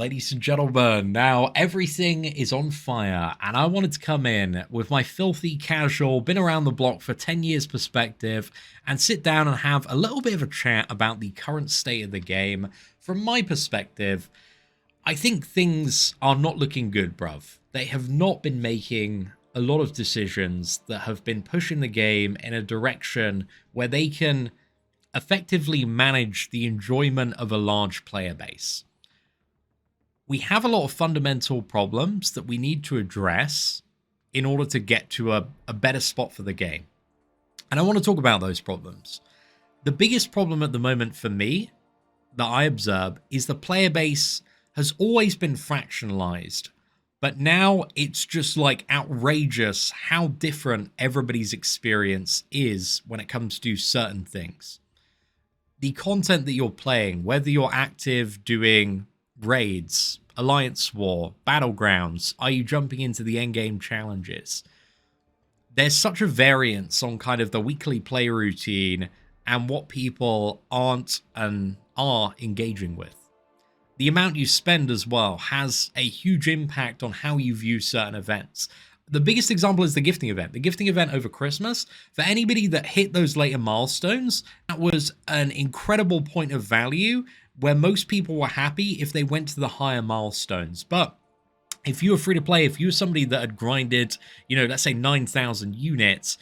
Ladies and gentlemen, now everything is on fire, and I wanted to come in with my filthy casual, been around the block for 10 years perspective, and sit down and have a little bit of a chat about the current state of the game. From my perspective, I think things are not looking good, bruv. They have not been making a lot of decisions that have been pushing the game in a direction where they can effectively manage the enjoyment of a large player base. We have a lot of fundamental problems that we need to address in order to get to a better spot for the game. And I want to talk about those problems. The biggest problem at the moment for me that I observe is the player base has always been fractionalized, but now it's just like outrageous how different everybody's experience is when it comes to certain things. The content that you're playing, whether you're active doing raids, Alliance War, Battlegrounds, are you jumping into the endgame challenges? There's such a variance on kind of the weekly play routine and what people aren't and are engaging with. The amount you spend as well has a huge impact on how you view certain events. The biggest example is the gifting event. The gifting event over Christmas, for anybody that hit those later milestones, that was an incredible point of value where most people were happy if they went to the higher milestones. But if you were free to play, if you were somebody that had grinded, let's say 9,000 units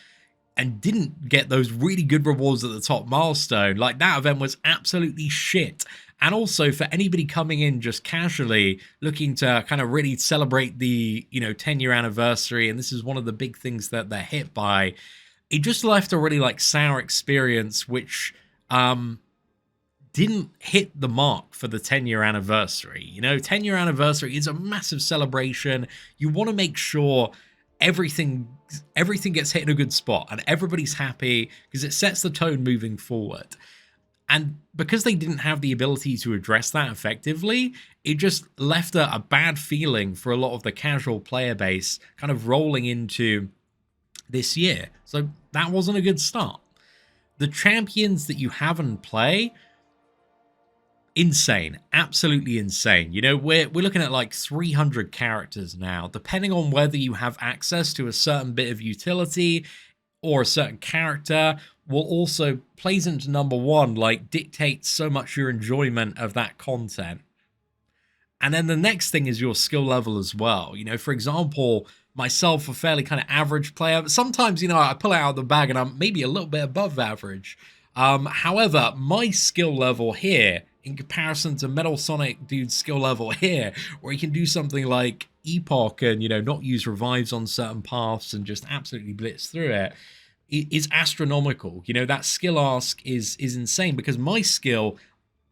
and didn't get those really good rewards at the top milestone, like that event was absolutely shit. And also for anybody coming in just casually looking to kind of really celebrate the, 10-year anniversary, and this is one of the big things that they're hit by, it just left a really sour experience, which didn't hit the mark for the 10-year anniversary. 10-year anniversary is a massive celebration. You want to make sure everything gets hit in a good spot and everybody's happy because it sets the tone moving forward. And because they didn't have the ability to address that effectively, it just left a bad feeling for a lot of the casual player base kind of rolling into this year. So that wasn't a good start. The champions that you have in play, insane, absolutely insane. We're looking at 300 characters now, depending on whether you have access to a certain bit of utility or a certain character will also plays into number one, dictates so much your enjoyment of that content. And then the next thing is your skill level as well. For example, myself, a fairly kind of average player, but sometimes, I pull it out of the bag and I'm maybe a little bit above average. However, my skill level here, in comparison to Metal Sonic Dude's skill level here, where he can do something like Epoch and, not use revives on certain paths and just absolutely blitz through it, is astronomical. That skill ask is insane because my skill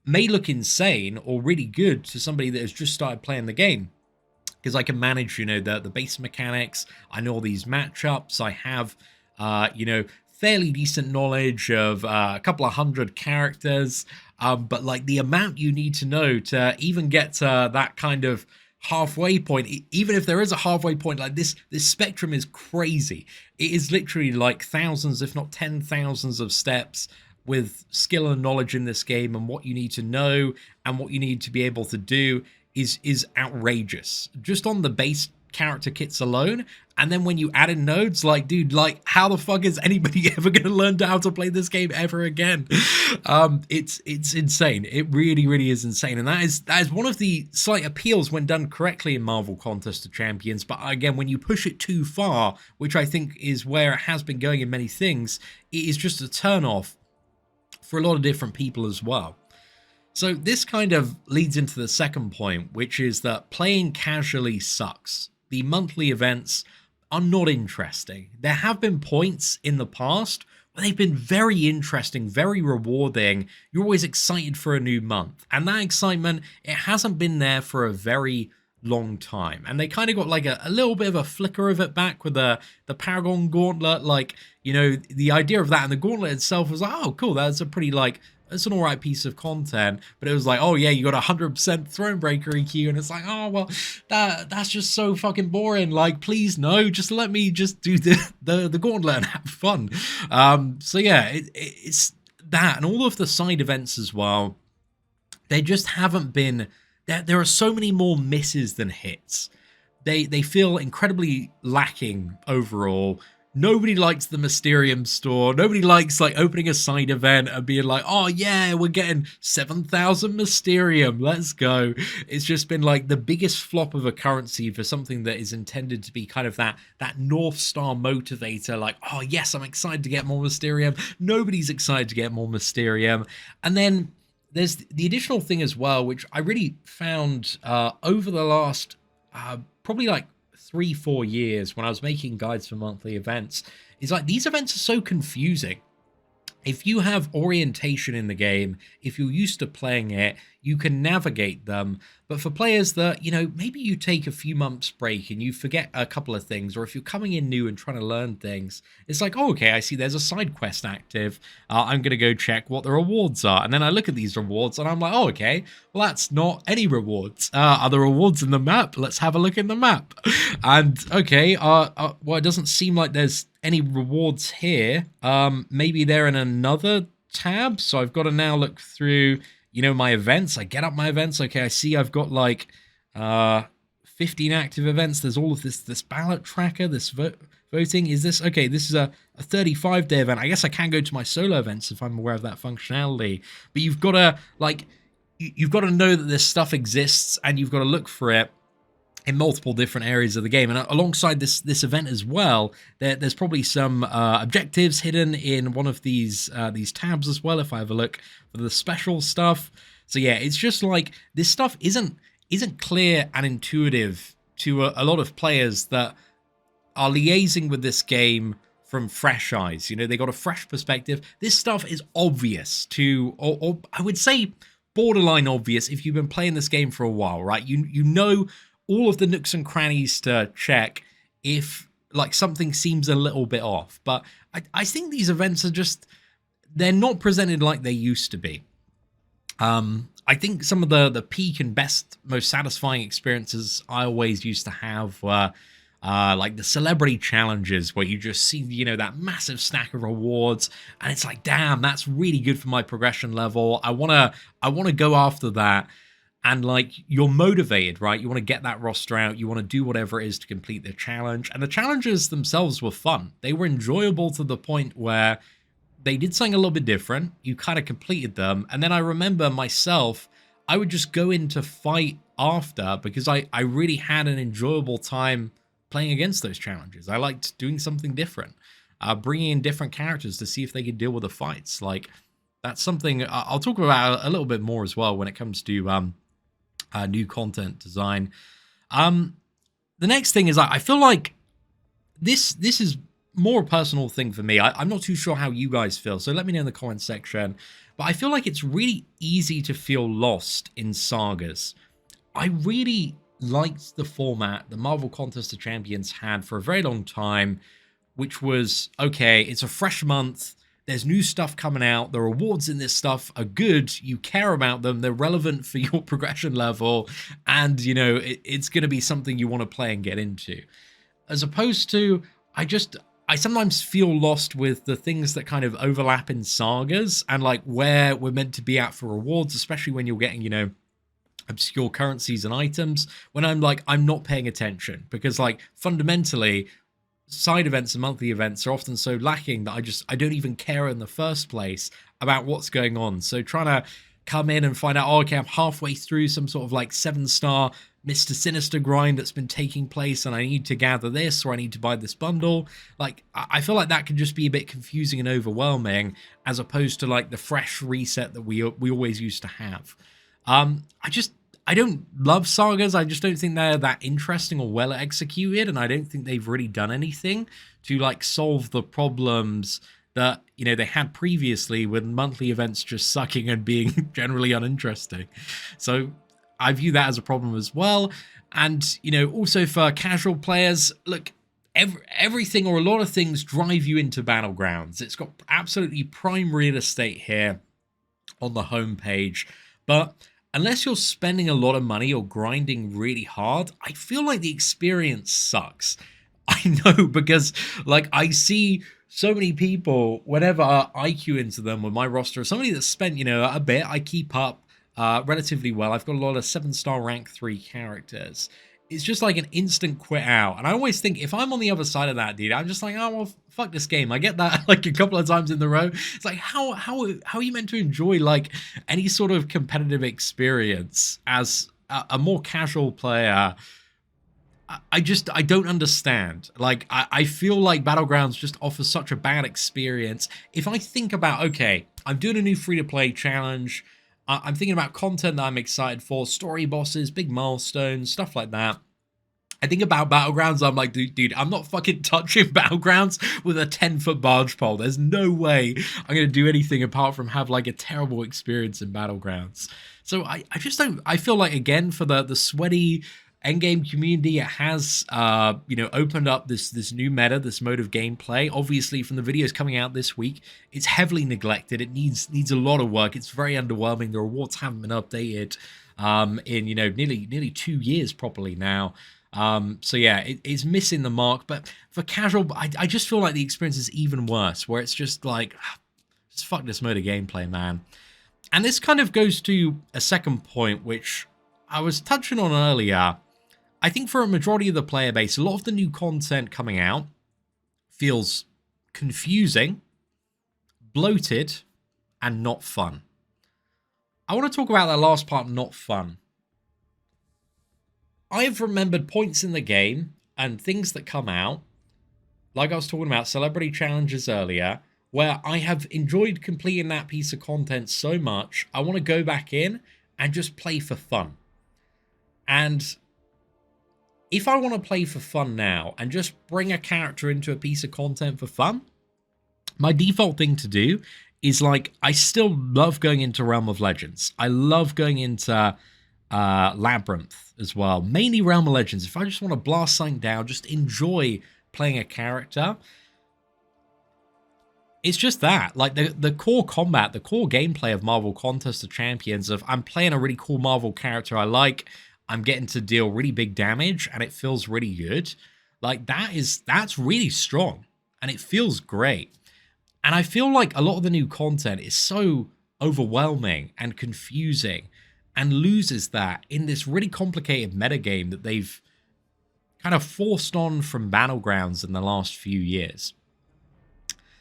may look insane or really good to somebody that has just started playing the game. Because I can manage, the base mechanics. I know all these matchups. I have, fairly decent knowledge of a couple of hundred characters. But the amount you need to know to even get to that kind of halfway point, even if there is a halfway point, this spectrum is crazy. It is literally thousands, if not 10,000s of steps with skill and knowledge in this game, and what you need to know and what you need to be able to do is outrageous just on the base character kits alone. And then when you add in nodes, dude, how the fuck is anybody ever going to learn how to play this game ever again? It's insane. It really, really is insane. And that is one of the slight appeals when done correctly in Marvel Contest of Champions. But again, when you push it too far, which I think is where it has been going in many things, it is just a turn off for a lot of different people as well. So this kind of leads into the second point, which is that playing casually sucks. The monthly events are not interesting. There have been points in the past where they've been very interesting, very rewarding. You're always excited for a new month. And that excitement, it hasn't been there for a very long time. And they kind of got a little bit of a flicker of it back with the Paragon Gauntlet. The idea of that and the Gauntlet itself was oh, cool, that's a pretty it's an alright piece of content, but it was oh yeah, you got 100% Thronebreaker EQ, and it's oh well, that's just so fucking boring. Please no, just let me just do the Gauntlet and have fun. So yeah, it's that, and all of the side events as well. They just haven't been there are so many more misses than hits. They feel incredibly lacking overall. Nobody likes the Mysterium store. Nobody likes like opening a side event and being like, oh yeah, we're getting 7,000 Mysterium. Let's go. It's just been like the biggest flop of a currency for something that is intended to be kind of that North Star motivator. Like, oh yes, I'm excited to get more Mysterium. Nobody's excited to get more Mysterium. And then there's the additional thing as well, which I really found over the last probably like 3-4 years when I was making guides for monthly events, is like these events are so confusing. If you have orientation in the game, if you're used to playing it, you can navigate them. But for players that, maybe you take a few months break and you forget a couple of things, or if you're coming in new and trying to learn things, it's like, oh, okay, I see there's a side quest active. I'm going to go check what the rewards are. And then I look at these rewards and I'm like, oh, okay, well, that's not any rewards. Are there rewards in the map? Let's have a look in the map. And okay, well, it doesn't seem like there's any rewards here. Maybe they're in another tab, so I've got to now look through my events. I get up my events. Okay, I see I've got like 15 active events. There's all of this ballot tracker, this voting. Is this okay? This is a 35-day event. I guess I can go to my solo events if I'm aware of that functionality. But you've got to you've got to know that this stuff exists and you've got to look for it in multiple different areas of the game. And alongside this event as well, there's probably some objectives hidden in one of these tabs as well, if I have a look for the special stuff. So yeah, it's just like this stuff isn't clear and intuitive to a lot of players that are liaising with this game from fresh eyes. They got a fresh perspective. This stuff is obvious to, or I would say borderline obvious if you've been playing this game for a while, right? You know all of the nooks and crannies to check if like something seems a little bit off. But I think these events are just, they're not presented like they used to be. I think some of the peak and best, most satisfying experiences I always used to have were like the celebrity challenges, where you just see, that massive stack of rewards, and it's like, damn, that's really good for my progression level. I wanna go after that. And like, you're motivated, right? You want to get that roster out. You want to do whatever it is to complete the challenge. And the challenges themselves were fun. They were enjoyable to the point where they did something a little bit different. You kind of completed them. And then I remember myself, I would just go in to fight after because I really had an enjoyable time playing against those challenges. I liked doing something different, bringing in different characters to see if they could deal with the fights. Like, that's something I'll talk about a little bit more as well when it comes to new content design. The next thing is I feel like this is more a personal thing for me. I'm not too sure how you guys feel, so let me know in the comments section. But I feel like it's really easy to feel lost in sagas. I really liked the format the Marvel Contest of Champions had for a very long time, which was, okay, it's a fresh month. There's new stuff coming out. The rewards in this stuff are good. You care about them. They're relevant for your progression level. And, it's going to be something you want to play and get into. As opposed to, I sometimes feel lost with the things that kind of overlap in sagas and like where we're meant to be at for rewards, especially when you're getting, obscure currencies and items, when I'm not paying attention because like fundamentally, side events and monthly events are often so lacking that I don't even care in the first place about what's going on. So trying to come in and find out, oh, okay, I'm halfway through some sort of like 7-star Mr. Sinister grind that's been taking place and I need to gather this or I need to buy this bundle. Like, I feel like that can just be a bit confusing and overwhelming as opposed to like the fresh reset that we always used to have. I don't love sagas. I just don't think they're that interesting or well executed, and I don't think they've really done anything to like solve the problems that they had previously with monthly events just sucking and being generally uninteresting. So I view that as a problem as well. And also for casual players, look, everything or a lot of things drive you into Battlegrounds. It's got absolutely prime real estate here on the homepage, but unless you're spending a lot of money or grinding really hard, I feel like the experience sucks. I know, because like I see so many people, whenever I queue into them with my roster, somebody that's spent, a bit, I keep up, relatively well. I've got a lot of 7-star rank 3 characters. It's just like an instant quit out. And I always think if I'm on the other side of that, dude, I'm just like, oh, well, fuck this game. I get that like a couple of times in the row. It's like, how are you meant to enjoy like any sort of competitive experience as a more casual player? I don't understand. Like, I feel like Battlegrounds just offers such a bad experience. If I think about, okay, I'm doing a new free-to-play challenge. I'm thinking about content that I'm excited for, story bosses, big milestones, stuff like that. I think about Battlegrounds, I'm like, dude, I'm not fucking touching Battlegrounds with a 10-foot barge pole. There's no way I'm going to do anything apart from have like a terrible experience in Battlegrounds. So I just don't, I feel like, again, for the sweaty Endgame community, it has opened up this new meta, this mode of gameplay. Obviously, from the videos coming out this week, it's heavily neglected. It needs a lot of work. It's very underwhelming. The rewards haven't been updated in nearly 2 years properly now. So yeah, it's missing the mark. But for casual, I just feel like the experience is even worse, where it's just like, just fuck this mode of gameplay, man. And this kind of goes to a second point, which I was touching on earlier. I think for a majority of the player base, a lot of the new content coming out feels confusing, bloated, and not fun. I want to talk about that last part, not fun. I've remembered points in the game and things that come out, like I was talking about celebrity challenges earlier, where I have enjoyed completing that piece of content so much, I want to go back in and just play for fun. And if I want to play for fun now and just bring a character into a piece of content for fun, my default thing to do is, like, I still love going into Realm of Legends. I love going into Labyrinth as well. Mainly Realm of Legends. If I just want to blast something down, just enjoy playing a character, it's just that. Like, the core combat, the core gameplay of Marvel Contest of Champions, of I'm playing a really cool Marvel character I like, I'm getting to deal really big damage, and it feels really good. Like, that's really strong, and it feels great. And I feel like a lot of the new content is so overwhelming and confusing and loses that in this really complicated metagame that they've kind of forced on from Battlegrounds in the last few years.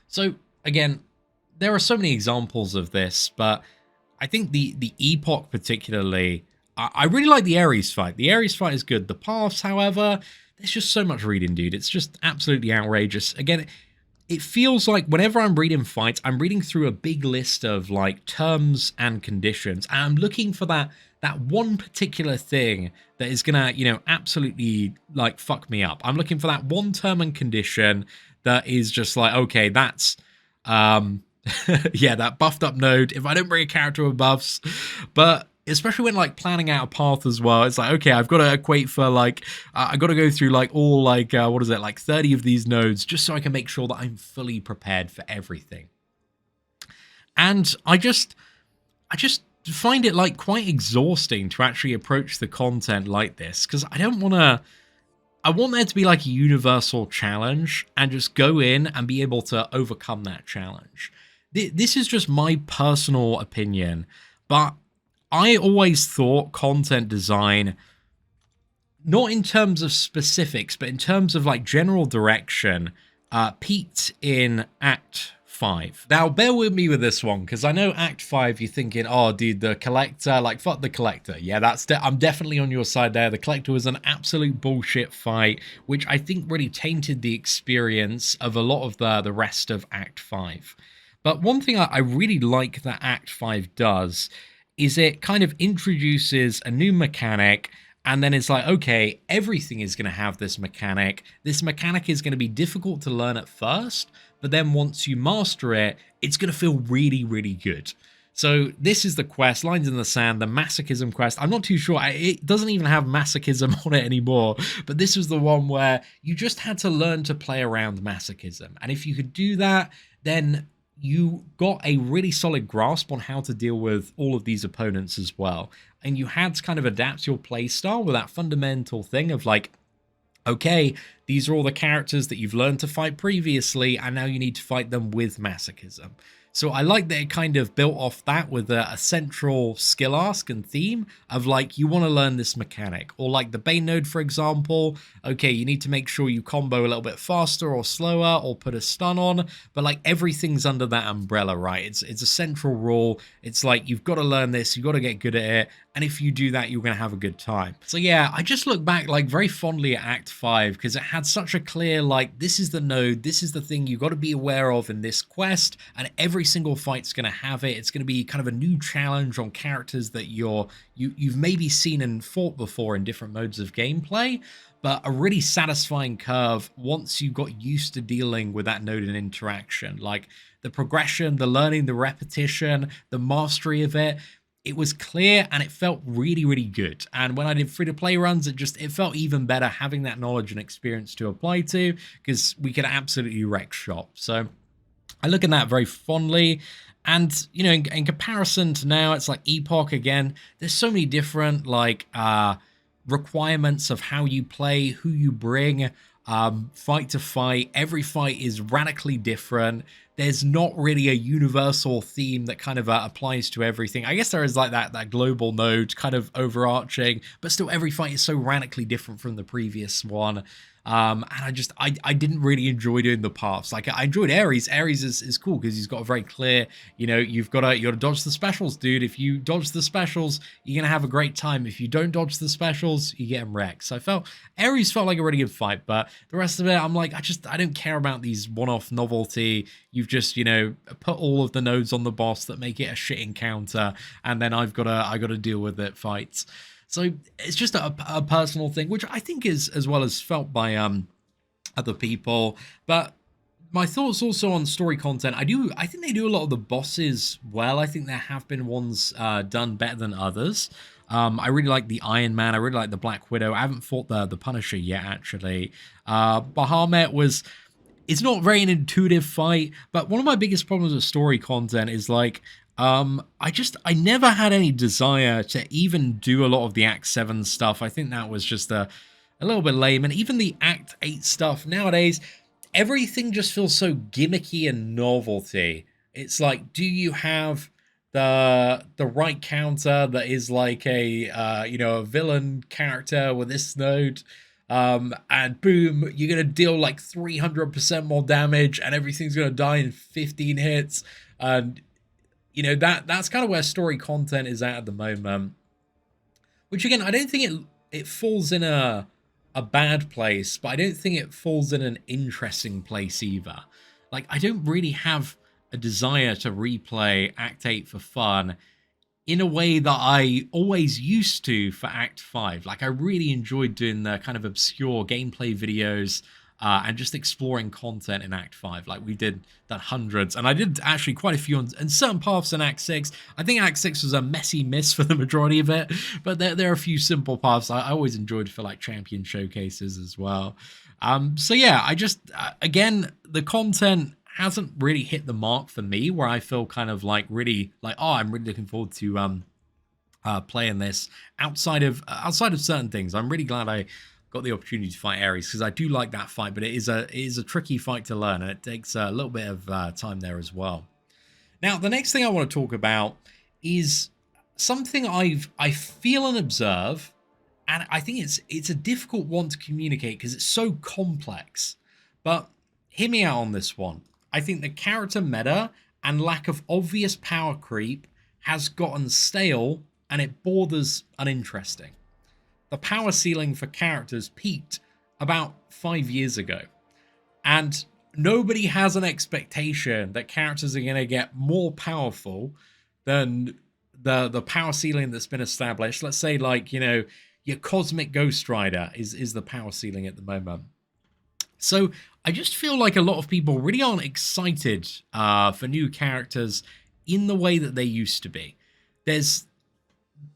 So, again, there are so many examples of this, but I think the Epoch particularly, I really like the Ares fight. The Ares fight is good. The paths, however, there's just so much reading, dude. It's just absolutely outrageous. Again, it feels like whenever I'm reading fights, I'm reading through a big list of like terms and conditions, and I'm looking for that one particular thing that is gonna, absolutely like fuck me up. I'm looking for that one term and condition that is just like, okay, that's yeah, that buffed up node. If I don't bring a character with buffs, but especially when like planning out a path as well, it's like, okay, I've got to equate for like, I got to go through like all like, what is it, like 30 of these nodes just so I can make sure that I'm fully prepared for everything. And I just find it like quite exhausting to actually approach the content like this, because I want there to be like a universal challenge and just go in and be able to overcome that challenge. This is just my personal opinion, but I always thought content design, not in terms of specifics, but in terms of like general direction, peaked in Act 5. Now, bear with me with this one, because I know Act 5, you're thinking, oh, dude, the Collector, like, fuck the Collector. Yeah, I'm definitely on your side there. The Collector was an absolute bullshit fight, which I think really tainted the experience of a lot of the rest of Act 5. But one thing I really like that Act 5 does is it kind of introduces a new mechanic, and then it's like, okay, everything is going to have this mechanic. This mechanic is going to be difficult to learn at first, but then once you master it, it's going to feel really, really good. So this is the quest, Lines in the Sand, the Masochism quest. I'm not too sure. It doesn't even have Masochism on it anymore, but this was the one where you just had to learn to play around Masochism. And if you could do that, then you got a really solid grasp on how to deal with all of these opponents as well. And you had to kind of adapt your playstyle with that fundamental thing of like, okay, these are all the characters that you've learned to fight previously, and now you need to fight them with Masochism. So I like that it kind of built off that with a central skill ask and theme of like, you want to learn this mechanic, or like the Bane node, for example. Okay, you need to make sure you combo a little bit faster or slower or put a stun on, but like everything's under that umbrella, right? It's a central rule. It's like, you've got to learn this, you've got to get good at it. And if you do that, you're going to have a good time. So yeah, I just look back like very fondly at Act 5 because it had such a clear, like, this is the node, this is the thing you got to be aware of in this quest, and every single fight's going to have it. It's going to be kind of a new challenge on characters that you've maybe seen and fought before in different modes of gameplay, but a really satisfying curve once you got used to dealing with that node and interaction. Like the progression, the learning, the repetition, the mastery of it. It was clear and it felt really, really good. And when I did free-to-play runs, it felt even better having that knowledge and experience to apply to, because we could absolutely wreck shop. So I look at that very fondly. And, you know, in comparison to now, it's like Epoch again. There's so many different like requirements of how you play, who you bring, fight to fight. Every fight is radically different. There's not really a universal theme that kind of applies to everything. I guess there is like that global node kind of overarching, but still every fight is so radically different from the previous one. And I didn't really enjoy doing the paths. Like I enjoyed Ares. Ares is cool because he's got a very clear, you know, you gotta dodge the specials, dude. If you dodge the specials, you're gonna have a great time. If you don't dodge the specials, you get wrecked. So Ares felt like a really good fight, but the rest of it, I'm like, I don't care about these one-off novelty. You've just, you know, put all of the nodes on the boss that make it a shit encounter, and then I gotta deal with it fights. So it's just a personal thing, which I think is as well as felt by other people. But my thoughts also on story content. I think they do a lot of the bosses well. I think there have been ones done better than others. I really like the Iron Man. I really like the Black Widow. I haven't fought the Punisher yet, actually. Bahamut it's not very an intuitive fight, but one of my biggest problems with story content is like, I never had any desire to even do a lot of the Act 7 stuff. I think that was just a little bit lame. And even the Act 8 stuff nowadays, everything just feels so gimmicky and novelty. It's like, do you have the right counter that is like a a villain character with this node? And boom, you're gonna deal like 300% more damage and everything's gonna die in 15 hits. And you know, that's kind of where story content is at the moment. Which again, I don't think it falls in a bad place, but I don't think it falls in an interesting place either. Like, I don't really have a desire to replay Act 8 for fun in a way that I always used to for Act 5. Like, I really enjoyed doing the kind of obscure gameplay videos and just exploring content in Act 5. Like, we did that hundreds, and I did actually quite a few on certain paths in Act 6. I think Act 6 was a messy miss for the majority of it, but there are a few simple paths I always enjoyed for like champion showcases as well. So yeah, I just, again, the content hasn't really hit the mark for me where I feel kind of like really like, oh, I'm really looking forward to playing this outside of certain things. I'm really glad I got the opportunity to fight Ares because I do like that fight, but it is a tricky fight to learn, and it takes a little bit of time there as well. Now, the next thing I want to talk about is something I feel and observe, and I think it's a difficult one to communicate because it's so complex. But hear me out on this one. I think the character meta and lack of obvious power creep has gotten stale, and it borders uninteresting. The power ceiling for characters peaked about 5 years ago, and nobody has an expectation that characters are going to get more powerful than the power ceiling that's been established. Let's say, like, you know, your Cosmic Ghost Rider is the power ceiling at the moment. So I just feel like a lot of people really aren't excited for new characters in the way that they used to be. There's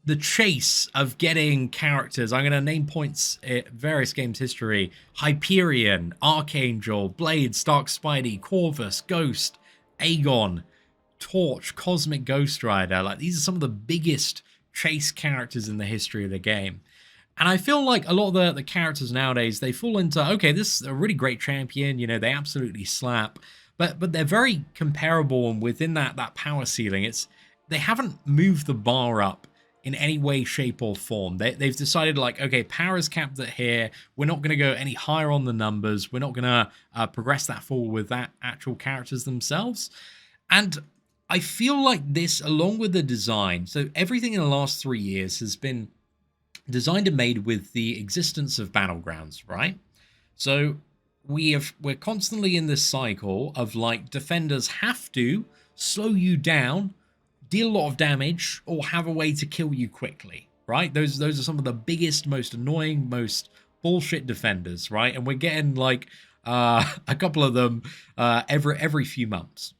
the chase of getting characters. I'm going to name points in various games history: Hyperion, Archangel, Blade, Stark Spidey, Corvus, Ghost, Aegon, Torch, Cosmic Ghost Rider. Like, these are some of the biggest chase characters in the history of the game. And I feel like a lot of the characters nowadays, they fall into, okay, this is a really great champion, you know, they absolutely slap. but they're very comparable, and within that power ceiling, they haven't moved the bar up in any way, shape, or form. They've decided, like, okay, power is capped at here. We're not going to go any higher on the numbers. We're not going to progress that forward with that actual characters themselves. And I feel like this, along with the design, so everything in the last 3 years has been designed and made with the existence of Battlegrounds, right? So we're constantly in this cycle of, like, defenders have to slow you down, deal a lot of damage, or have a way to kill you quickly, right? Those are some of the biggest, most annoying, most bullshit defenders, right? And we're getting, like, a couple of them every few months.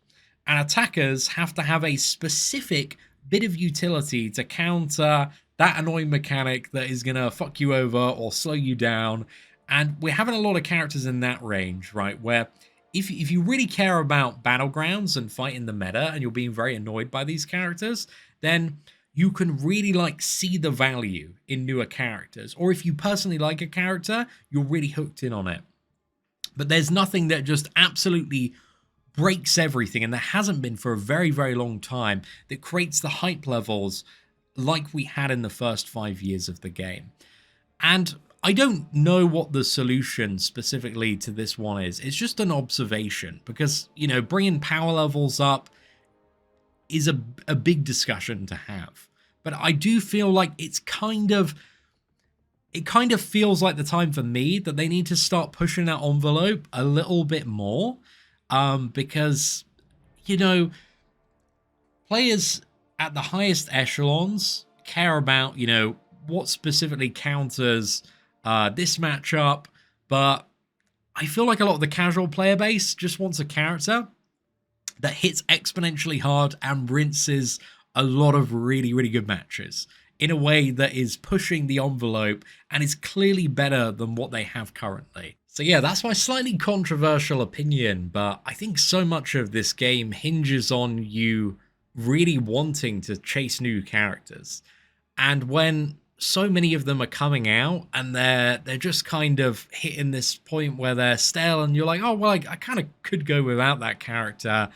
And attackers have to have a specific bit of utility to counter that annoying mechanic that is going to fuck you over or slow you down. And we're having a lot of characters in that range, right? Where if you really care about Battlegrounds and fighting the meta, and you're being very annoyed by these characters, then you can really, like, see the value in newer characters. Or if you personally like a character, you're really hooked in on it. But there's nothing that just absolutely breaks everything, and there hasn't been for a very, very long time, that creates the hype levels like we had in the first 5 years of the game. And I don't know what the solution specifically to this one is. It's just an observation, because, you know, bringing power levels up is a big discussion to have. But I do feel like it kind of feels like the time for me that they need to start pushing that envelope a little bit more. Because, you know, players at the highest echelons care about, you know, what specifically counters this matchup, but I feel like a lot of the casual player base just wants a character that hits exponentially hard and rinses a lot of really, really good matches in a way that is pushing the envelope and is clearly better than what they have currently. So yeah, that's my slightly controversial opinion, but I think so much of this game hinges on you really wanting to chase new characters. And when so many of them are coming out and they're just kind of hitting this point where they're stale, and you're like, oh, well, I kind of could go without that character.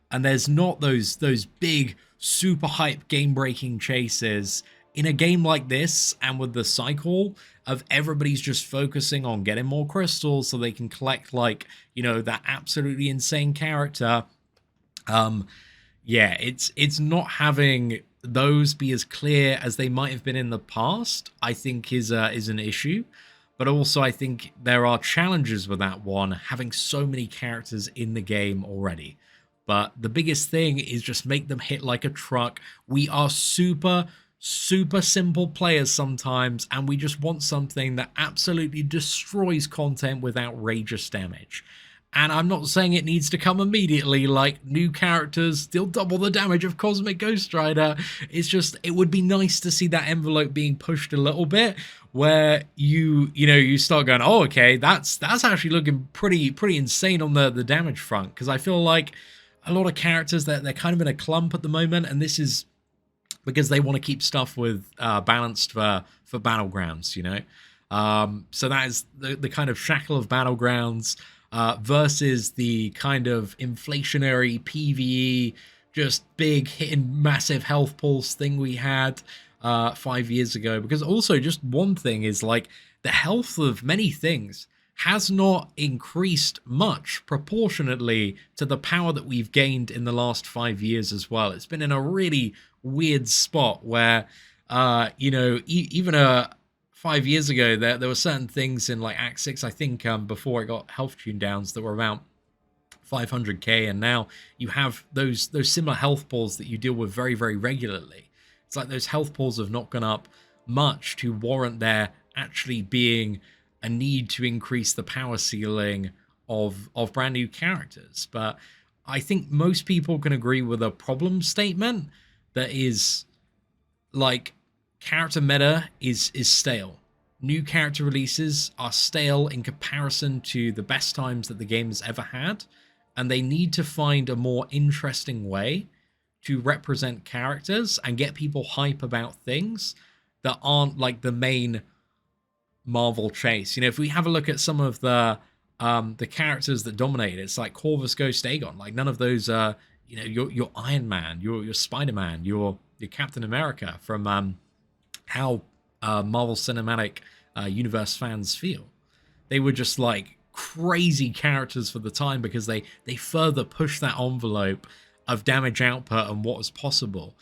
And there's not those big, super hype game-breaking chases in a game like this, and with the cycle of everybody's just focusing on getting more crystals so they can collect, like, you know, that absolutely insane character. Yeah, it's not having those be as clear as they might have been in the past, I think is an issue. But also, I think there are challenges with that one, having so many characters in the game already. But the biggest thing is just make them hit like a truck. We are super simple players sometimes, and we just want something that absolutely destroys content with outrageous damage. And I'm not saying it needs to come immediately, like new characters still double the damage of Cosmic Ghost Rider. It's just, it would be nice to see that envelope being pushed a little bit, where you start going, oh, okay, that's actually looking pretty insane on the damage front. Because I feel like a lot of characters, they're kind of in a clump at the moment, and this is because they want to keep stuff with balanced for Battlegrounds, you know. So that is the kind of shackle of Battlegrounds versus the kind of inflationary PvE, just big hitting massive health pulse thing we had 5 years ago. Because also, just one thing is, like, the health of many things has not increased much proportionately to the power that we've gained in the last 5 years as well. It's been in a really weird spot where, even 5 years ago, there were certain things in, like, Act 6, I think, before I got health tune downs, that were around 500k, and now you have those similar health pulls that you deal with very, very regularly. It's like those health pulls have not gone up much to warrant there actually being a need to increase the power ceiling of brand new characters. But I think most people can agree with a problem statement that is, like, character meta is stale. New character releases are stale in comparison to the best times that the game has ever had, and they need to find a more interesting way to represent characters and get people hype about things that aren't like the main Marvel chase. You know, if we have a look at some of the the characters that dominate. It's like Corvus Ghost Aegon. Like none of those you know, your Iron Man, your Spider-Man, your Captain America from how Marvel Cinematic Universe fans feel. They were just like crazy characters for the time because they further push that envelope of damage output and what was possible.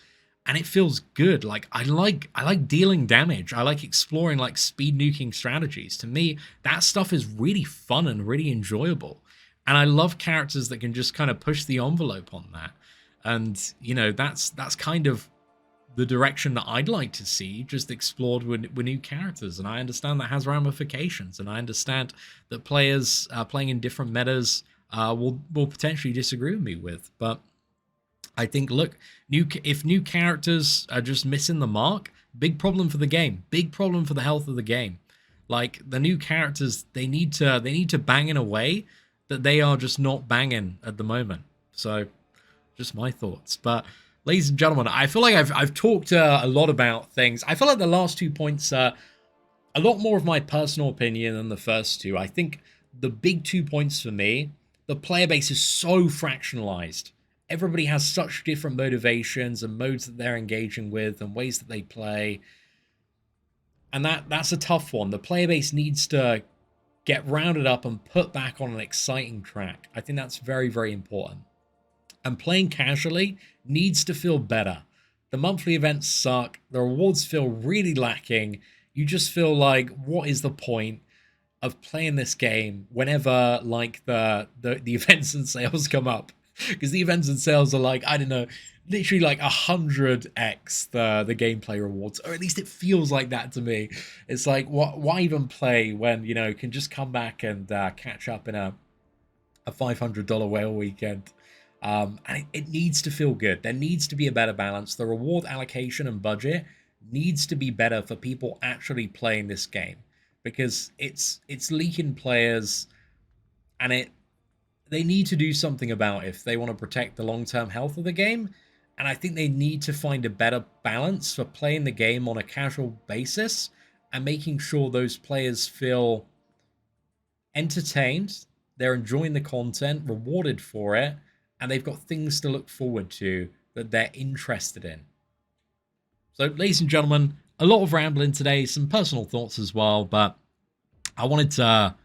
And it feels good. Like I like dealing damage. I like exploring like speed nuking strategies. To me, that stuff is really fun and really enjoyable. And I love characters that can just kind of push the envelope on that. And you know, that's kind of the direction that I'd like to see just explored with new characters. And I understand that has ramifications, and I understand that players playing in different metas will potentially disagree with me with. But I think, look, if new characters are just missing the mark, big problem for the game, big problem for the health of the game. Like the new characters, they need to bang in a way that they are just not banging at the moment. So, just my thoughts. But ladies and gentlemen, I feel like I've talked a lot about things. I feel like the last 2 points are a lot more of my personal opinion than the first two. I think the big 2 points for me, the player base is so fractionalized. Everybody has such different motivations and modes that they're engaging with and ways that they play. And that's a tough one. The player base needs to get rounded up and put back on an exciting track. I think that's very, very important. And playing casually needs to feel better. The monthly events suck. The rewards feel really lacking. You just feel like, what is the point of playing this game whenever like the events and sales come up? Because the events and sales are like, I don't know, literally like 100x the gameplay rewards, or at least it feels like that to me. It's like, why even play when, you know, can just come back and catch up in a $500 whale weekend. And it needs to feel good. There needs to be a better balance. The reward allocation and budget needs to be better for people actually playing this game, because it's leaking players, and they need to do something about it if they want to protect the long-term health of the game. And I think they need to find a better balance for playing the game on a casual basis and making sure those players feel entertained, they're enjoying the content, rewarded for it, and they've got things to look forward to that they're interested in. So, ladies and gentlemen, a lot of rambling today, some personal thoughts as well, but I wanted to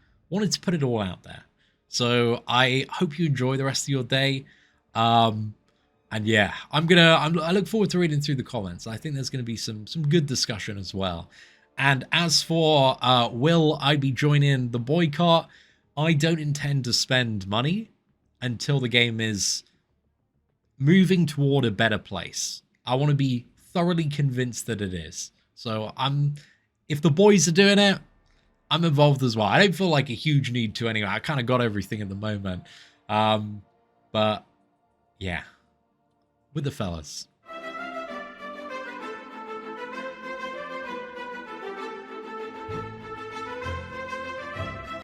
put it all out there. So I hope you enjoy the rest of your day. And yeah, I look forward to reading through the comments. I think there's going to be some good discussion as well. And as for will I be joining the boycott, I don't intend to spend money until the game is moving toward a better place. I want to be thoroughly convinced that it is. So if the boys are doing it, I'm involved as well. I don't feel like a huge need to anyway. I kind of got everything at the moment. But yeah, with the fellas.